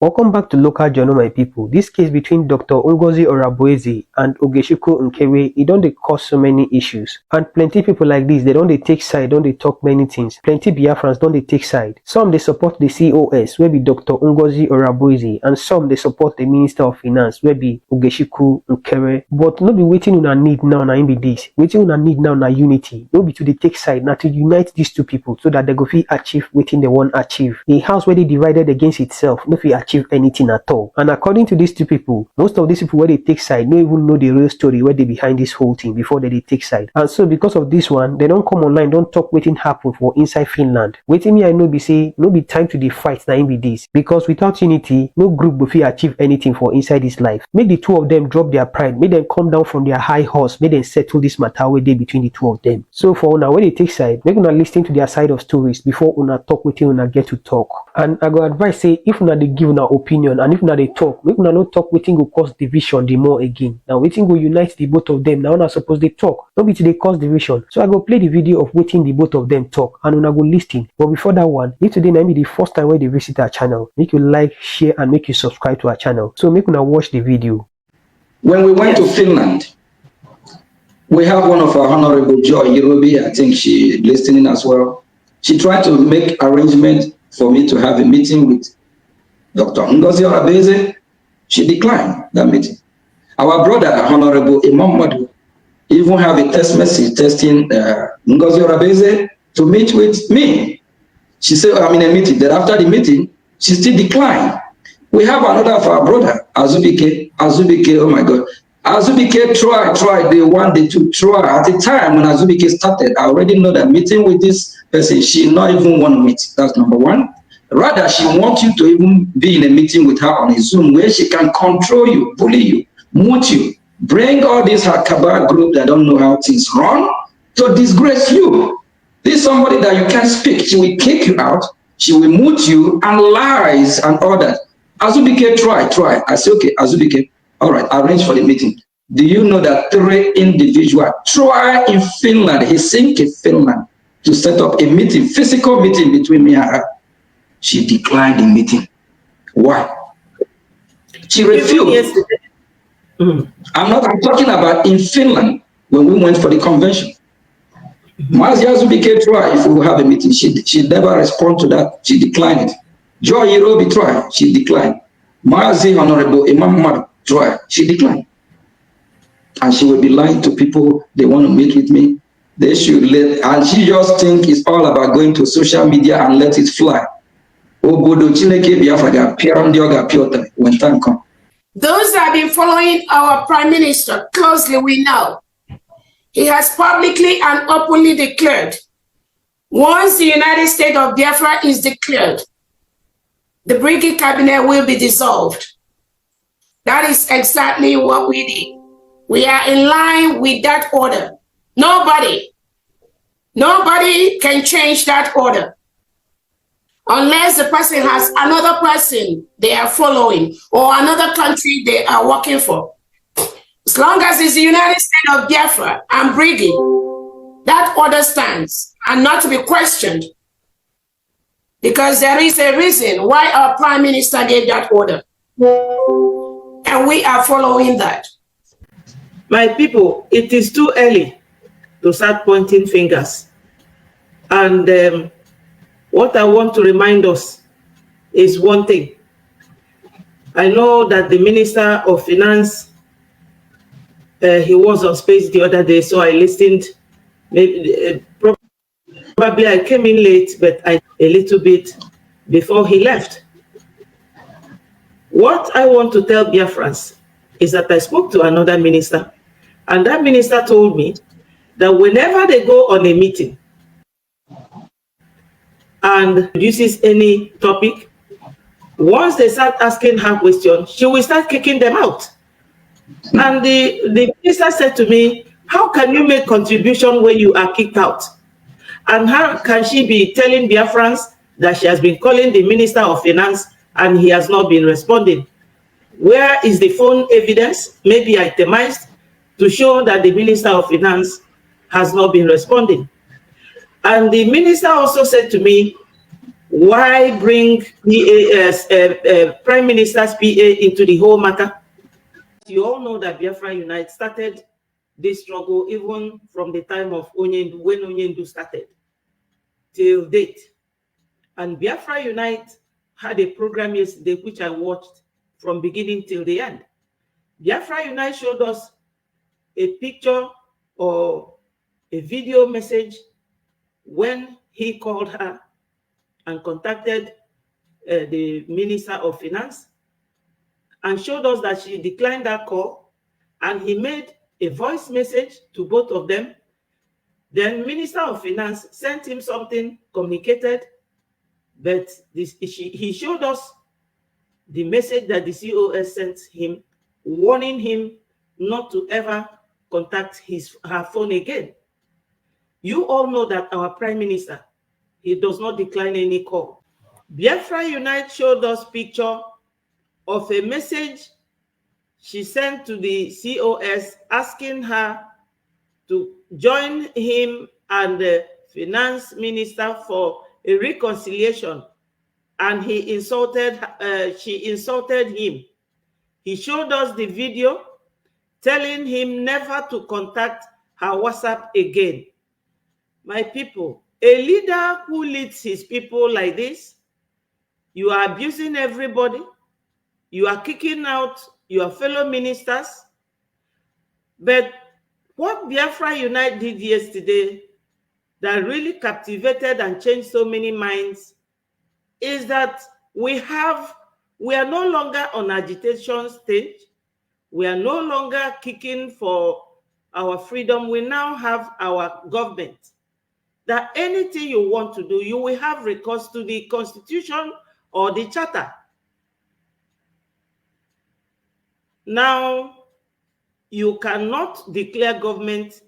Welcome back to Local Journal, my people. This case between Dr. Ngozi Orabueze and Ogechukwu Nkere, it don't cause so many issues. And plenty people like this, they don't take side, don't they talk many things. Plenty Biafrans don't they take side. Some they support the COS, where be Dr. Ngozi Orabueze, and some they support the Minister of Finance, where be Ogechukwu Nkere. But no be waiting on a need now, na be this. Waiting on a need now, na unity. No be to the take side, now to unite these two people so that they go fit achieve waiting they want achieve. A house where they divided against itself, no fit achieve anything at all. And according to these two people, most of these people where they take side don't even know the real story where they behind this whole thing before they take side. And so because of this one, they don't come online, don't talk waiting happen for inside Finland. Waiting me I know be say no be time to the fight now be this. Because without unity, no group will fit achieve anything for inside this life. Make the two of them drop their pride, make them come down from their high horse, make them settle this matter where they between the two of them. So for now when they take side, make una listen to their side of stories before una talk waiting una get to talk. And I go advise say if una they give una opinion and if una they talk, make una not talk waiting go cause division the more again. Now waiting go unite the both of them. Now una suppose they talk. Don't be to they cause division. So I go play the video of waiting the both of them talk and una go listen. But before that one, if today na be the first time where they visit our channel, make you like, share and make you subscribe to our channel. So make una watch the video. When we went to Finland, we have one of our Honorable Joy Yerobi, I think she listening as well. She tried to make arrangement for me to have a meeting with Dr. Ngozi Orabueze. She declined that meeting. Our brother, Honorable Imam Madu, even have a text message testing Ngozi Orabueze to meet with me. She said, I'm in a meeting. Then after the meeting, she still declined. We have another of our brother, Azubike, oh my God. Azubike tried, they wanted to try. At the time when Azubike started, I already know that meeting with this person, she not even want to meet. That's number one. Rather, she wants you to even be in a meeting with her on a Zoom where she can control you, bully you, mute you, bring all this Hakaba group that don't know how things run to disgrace you. This is somebody that you can't speak. She will kick you out. She will mute you and lies and all that. Azubike, try. I say, okay, Azubike, all right, arrange for the meeting. Do you know that 3 individuals try in Finland, Helsinki, Finland, to set up a meeting, physical meeting between me and her? She declined the meeting. Why? She refused. I'm talking about in Finland when we went for the convention. Mazi Azubike tried if we will have a meeting. She never responded to that. She declined it. Joy Yerobi tried. She declined. Mazi Honorable Imam Madu tried. She declined. And she will be lying to people. They want to meet with me. They should let, and she just think it's all about going to social media and let it fly. When time comes. Those that have been following our Prime Minister closely, we know he has publicly and openly declared, once the United States of Biafra is declared, the Brigade Cabinet will be dissolved. That is exactly what we did. We are in line with that order. Nobody can change that order unless the person has another person they are following or another country they are working for. As long as it's the United States of Biafra and Brigade, that order stands and not to be questioned, because there is a reason why our Prime Minister gave that order. And we are following that. My people, it is too early to start pointing fingers. And what I want to remind us is one thing. I know that the Minister of Finance, he was on space the other day, so I listened. Maybe, probably I came in late, but a little bit before he left. What I want to tell Biafrans is that I spoke to another minister, and that minister told me that whenever they go on a meeting and produces any topic, once they start asking her questions, she will start kicking them out. And the minister said to me, how can you make contribution when you are kicked out? And how can she be telling Biafrans that she has been calling the Minister of Finance and he has not been responding? Where is the phone evidence, maybe itemized, to show that the Minister of Finance has not been responding? And the minister also said to me Why bring Prime Minister's PA into the whole matter? You all know that Biafra Unite started this struggle even from the time of Onyendu, when Onyendu started, till date. And Biafra Unite had a program yesterday which I watched from beginning till the end. Biafra Unite showed us a picture or a video message when he called her and contacted the Minister of Finance and showed us that she declined that call, and he made a voice message to both of them. Then Minister of Finance sent him something, communicated, but he showed us the message that the COS sent him, warning him not to ever contact her phone again. You all know that our Prime Minister, he does not decline any call. Biafra Unite showed us picture of a message she sent to the COS asking her to join him and the finance minister for a reconciliation, and she insulted him. He showed us the video telling him never to contact her WhatsApp again. My people, a leader who leads his people like this, you are abusing everybody, you are kicking out your fellow ministers. But what Biafra Unite did yesterday that really captivated and changed so many minds is that we are no longer on agitation stage. We are no longer kicking for our freedom. We now have our government. That anything you want to do, you will have recourse to the Constitution or the Charter. Now, you cannot declare government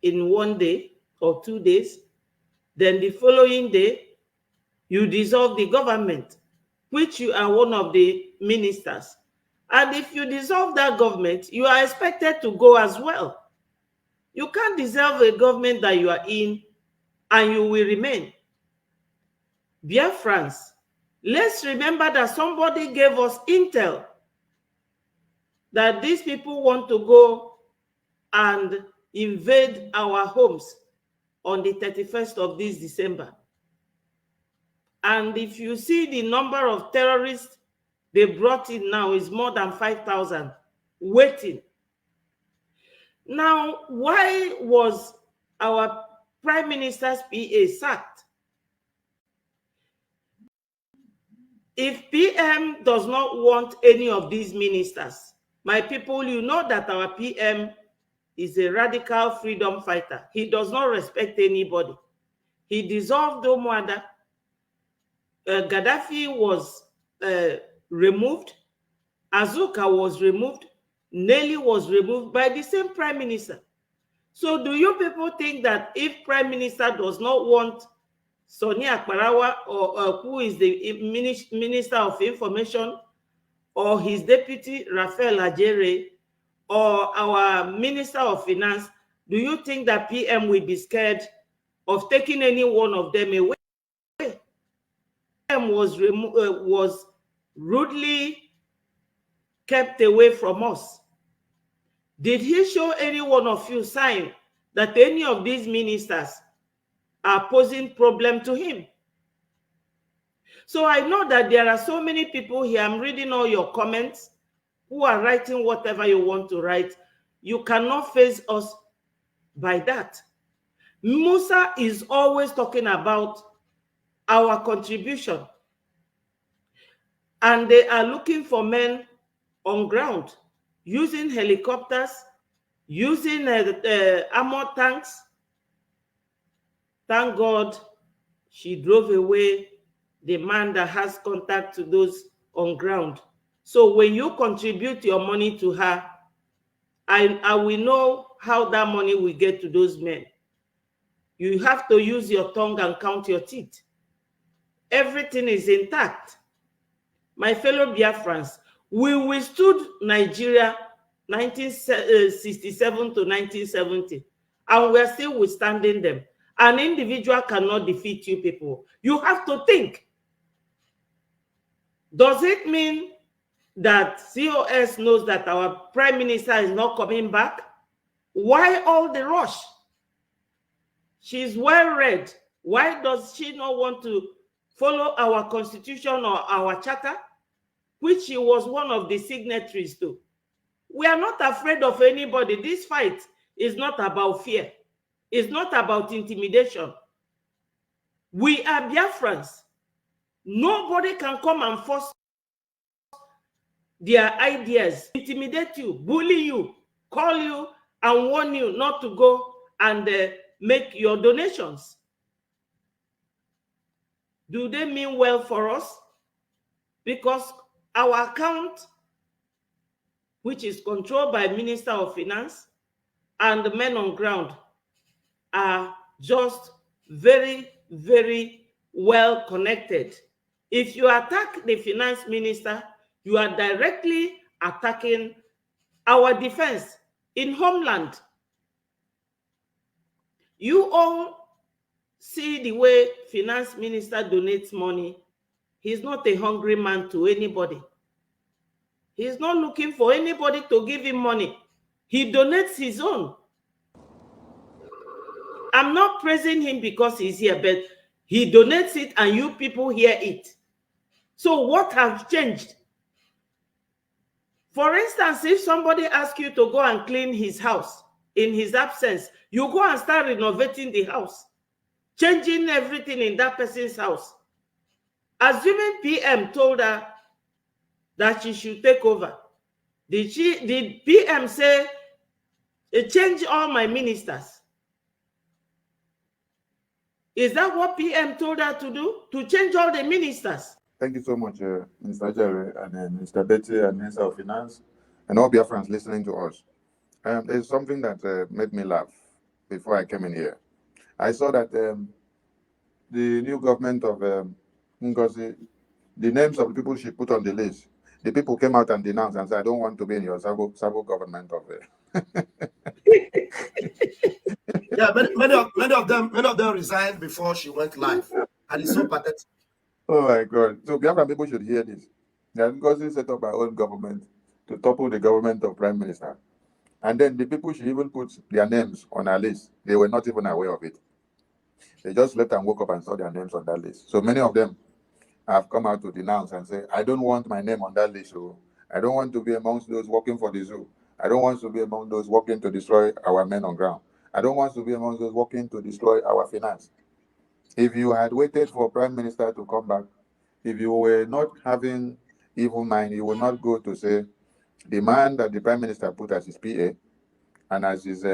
in 1 day or 2 days. Then the following day, you dissolve the government, which you are one of the ministers. And if you dissolve that government, you are expected to go as well. You can't dissolve a government that you are in and you will remain. Biafrans, let's remember that somebody gave us intel that these people want to go and invade our homes on the 31st of this December. And if you see the number of terrorists they brought in now is more than 5,000 waiting. Now, why was our Prime Minister's PA sacked? If PM does not want any of these ministers, my people, you know that our PM is a radical freedom fighter. He does not respect anybody. He dissolved Omuada. Gaddafi was removed. Azuka was removed. Nelly was removed by the same Prime Minister. So do you people think that if Prime Minister does not want Sonia Akparawa, or who is the Minister of Information, or his deputy, Raphael Ajere, or our Minister of Finance, do you think that PM will be scared of taking any one of them away? PM was rudely kept away from us. Did he show any one of you sign that any of these ministers are posing problem to him? So I know that there are so many people here. I'm reading all your comments who are writing whatever you want to write. You cannot face us by that. Musa is always talking about our contribution, and they are looking for men on ground, using helicopters, using armor tanks. Thank God she drove away the man that has contact to those on ground. So when you contribute your money to her, I will know how that money will get to those men. You have to use your tongue and count your teeth. Everything is intact. My fellow Biafrans, we withstood Nigeria 1967 to 1970, and we're still withstanding them. An individual cannot defeat you people. You have to think. Does it mean that COS knows that our prime minister is not coming back? Why all the rush? She's well read. Why does she not want to follow our constitution or our charter, which she was one of the signatories to? We are not afraid of anybody. This fight is not about fear. It's not about intimidation. We are Biafrans. Nobody can come and force their ideas, intimidate you, bully you, call you, and warn you not to go and make your donations. Do they mean well for us? Because our account, which is controlled by Minister of Finance, and the men on ground are just very, very well connected. If you attack the finance minister, you are directly attacking our defense in homeland. You all see the way finance minister donates money. He's not a hungry man to anybody. He's not looking for anybody to give him money. He donates his own. I'm not praising him because he's here, but he donates it and you people hear it. So what has changed? For instance, if somebody asks you to go and clean his house in his absence, you go and start renovating the house, changing everything in that person's house. Assuming PM told her that she should take over, did PM say, change all my ministers? Is that what PM told her to do? To change all the ministers? Thank you so much, Mr. Jerry and Mr. Betty and Minister of Finance and all Biafrans listening to us. There's something that made me laugh before I came in here. I saw that the new government of Ngozi, the names of the people she put on the list, the people came out and denounced and said, I don't want to be in your Sabo government of Yeah, many of them resigned before she went live, and it's so pathetic. Oh my God! So Biafran people should hear this. That Ngozi set up her own government to topple the government of Prime Minister, and then the people she even put their names on her list, they were not even aware of it. They just slept and woke up and saw their names on that list. So many of them have come out to denounce and say, I don't want my name on that list. So I don't want to be amongst those working for the zoo. I don't want to be among those working to destroy our men on ground. I don't want to be among those working to destroy our finance. If you had waited for Prime Minister to come back, if you were not having evil mind, you would not go to say, the man that the Prime Minister put as his PA and as his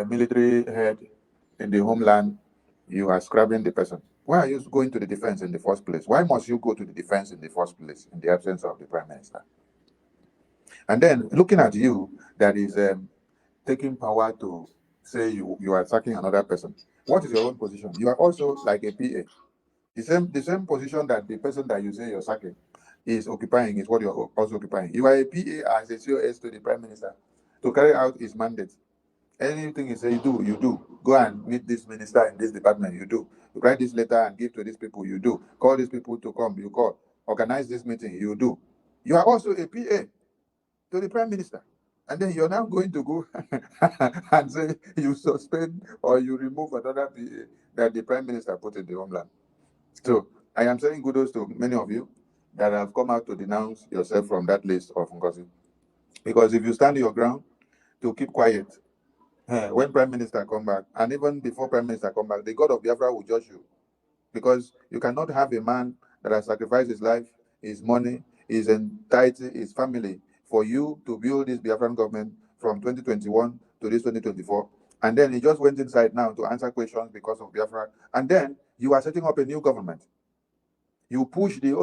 military head in the homeland, you are scrapping the person. Why are you going to the defense in the first place? Why must you go to the defense in the first place in the absence of the Prime Minister? And then looking at you, that is taking power to say you are attacking another person. What is your own position? You are also like a PA. The same position that the person that you say you're sacking is occupying is what you're also occupying. You are a PA as a COS to the Prime Minister to carry out his mandate. Anything you say you do. Go and meet this minister in this department, you do. You write this letter and give to these people, you do. Call these people to come, you call. Organize this meeting, you do. You are also a PA to the Prime Minister. And then you're now going to go and say you suspend or you remove another PA that the Prime Minister put in the homeland. So I am saying kudos to many of you that have come out to denounce yourself from that list of Ngozi. Because if you stand your ground to keep quiet, when Prime Minister come back, and even before Prime Minister come back, the God of Biafra will judge you. Because you cannot have a man that has sacrificed his life, his money, his entirety, his family, for you to build this Biafran government from 2021 to this 2024. And then he just went inside now to answer questions because of Biafra. And then you are setting up a new government. You push the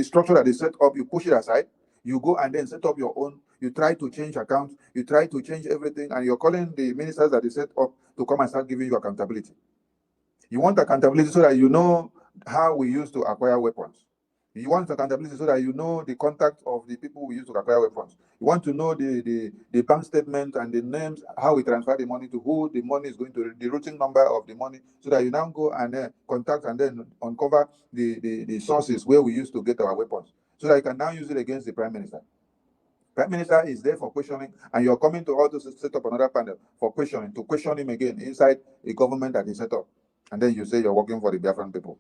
structure that is set up, you push it aside. You go and then set up your own. You try to change accounts. You try to change everything. And you're calling the ministers that is set up to come and start giving you accountability. You want accountability so that you know how we used to acquire weapons. You want accountability so that you know the contact of the people we use to acquire weapons. You want to know the bank statement and the names, how we transfer the money to who the money is going to, the routing number of the money, so that you now go and contact and then uncover the sources where we used to get our weapons, so that you can now use it against the Prime Minister. Prime Minister is there for questioning, and you're coming to also set up another panel for questioning, to question him again inside a government that is set up. And then you say you're working for the Biafran people.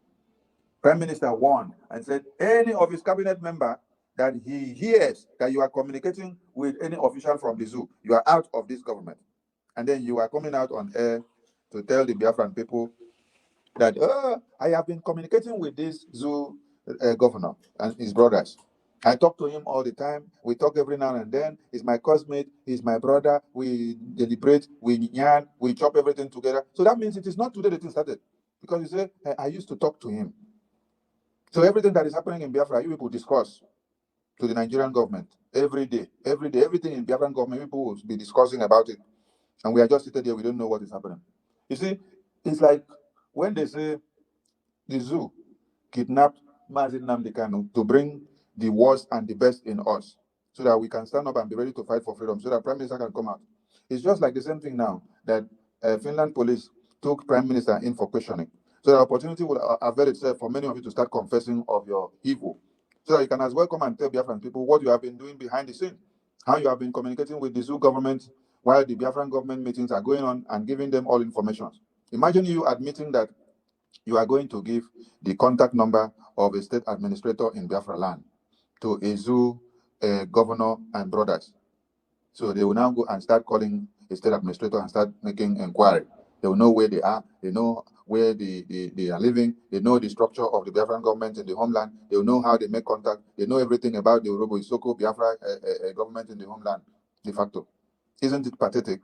Prime Minister warned and said any of his cabinet member that he hears that you are communicating with any official from the zoo, you are out of this government. And then you are coming out on air to tell the Biafran people that I have been communicating with this zoo governor and his brothers. I talk to him all the time. We talk every now and then. He's my cousinmate. He's my brother. We deliberate. We yarn. We chop everything together. So that means it is not today the thing started, because you say I used to talk to him. So everything that is happening in Biafra, you people discuss to the Nigerian government every day, everything in Biafran government, people will be discussing about it. And we are just sitting there, we don't know what is happening. You see, it's like when they say the zoo kidnapped Mazi Nnamdi Kanu to bring the worst and the best in us, so that we can stand up and be ready to fight for freedom, so that Prime Minister can come out. It's just like the same thing now that Finland police took Prime Minister in for questioning. So the opportunity will avail itself for many of you to start confessing of your evil, so that you can as well come and tell Biafran people what you have been doing behind the scene, how you have been communicating with the zoo government while the Biafran government meetings are going on, and giving them all information. Imagine you admitting that you are going to give the contact number of a state administrator in Biafra land to a zoo governor and brothers. So they will now go and start calling a state administrator and start making inquiry. They will know where they are. They know where they are living. They know the structure of the Biafran government in the homeland. They will know how they make contact. They know everything about the Orobo Isoko Biafra government in the homeland, de facto. Isn't it pathetic